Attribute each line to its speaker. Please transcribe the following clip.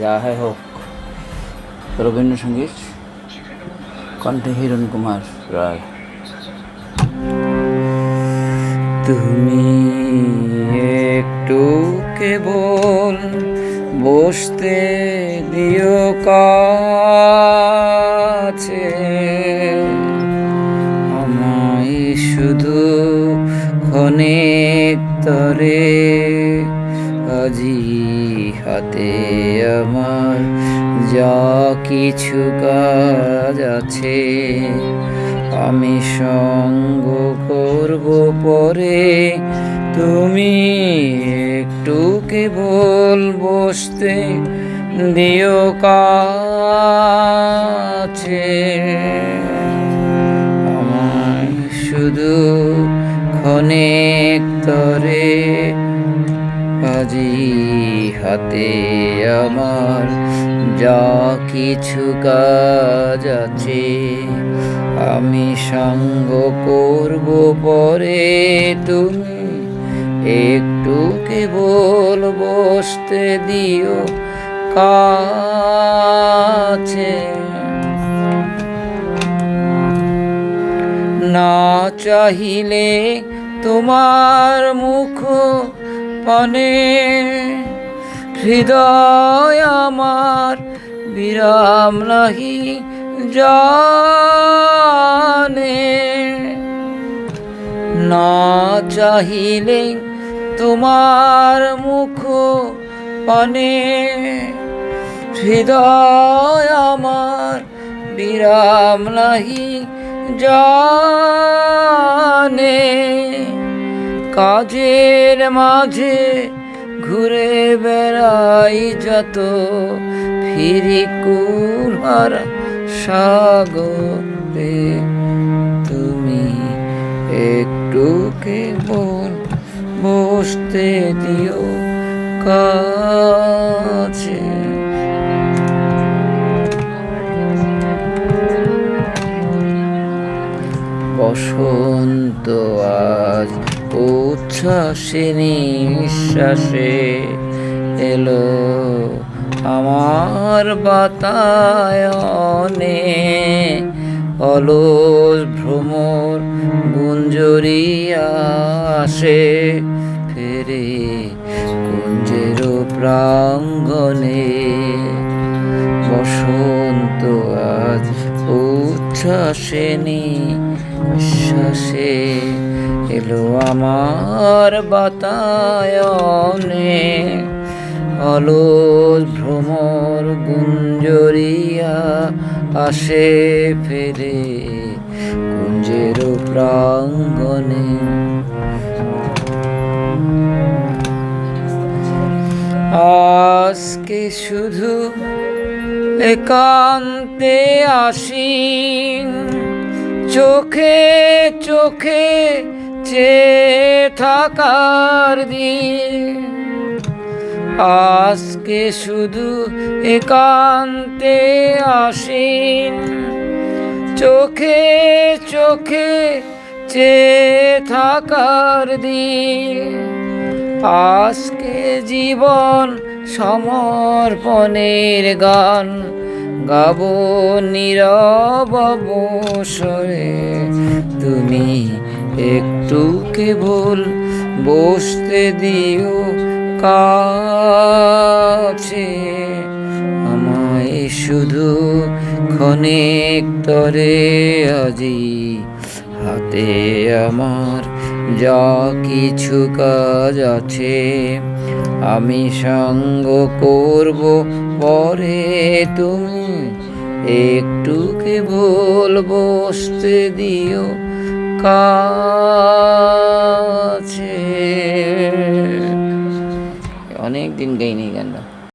Speaker 1: যা হয় হোক, রবীন্দ্রসঙ্গীত, কণ্ঠে হিরণ কুমার রায়। তুমি একটু কেবল বসতে দিও কাছে, আমায় শুধু ক্ষণিক তরে, আজি হাতে আমার যা কিছু কাজ আছে, আমি সঙ্গ করব পরে, তুমি একটু কেবল বসতে দিও কাছে, আমায় শুধু ক্ষণিক তরে, আজি হাতে আমার যা কিছু কাজ আছে, আমি সঙ্গ করব পরে, তুমি একটু কেবল বসতে দিও কাছে। না চাহিলে তোমার মুখ পানে, হৃদয় আমার বিরাম নাহি জানে, না চাহিলে তোমার মুখ পানে, হৃদয় আমার বিরাম নাহি জানে, কাজের মাঝে ঘুরে বেড়াই যত, ফিরি কুলহার সাগরে, তুমি একটু কেবল বসতে দিও কাছে। বসন্ত আজ উচ্ছ্বাসে নিঃশ্বাসে এলো আমার বাতায়নে, অলস ভ্রমর গুঞ্জরিয়া আসে ফেরে কুঞ্জের প্রাঙ্গণে, বসন্ত আজ উচ্ছ্বাসে নিঃশ্বাসে এলো আমার বাতায়নে, অলস ভ্রমর গুঞ্জরিয়া আসে ফেরে কুঞ্জের প্রাঙ্গণে। আজকে শুধু একান্তে আসি, চোখে চোখে চেয়ে থাকার দিন, আজকে শুধু একান্তে আসিন, চোখে চোখে চেয়ে থাকার দিন, আজকে জীবন সমর্পণের গান গাবো নীরব অবসরে, তুমি একটু কেবল বসতে দিও কাছে, আমায় শুধু ক্ষণিক তরে, আজি হাতে আমার যা কিছু কাজ আছে, আমি সঙ্গ করব পরে, তুমি একটু কেবল বসতে দিও কাছে। অনেক দিন গাইনি গান।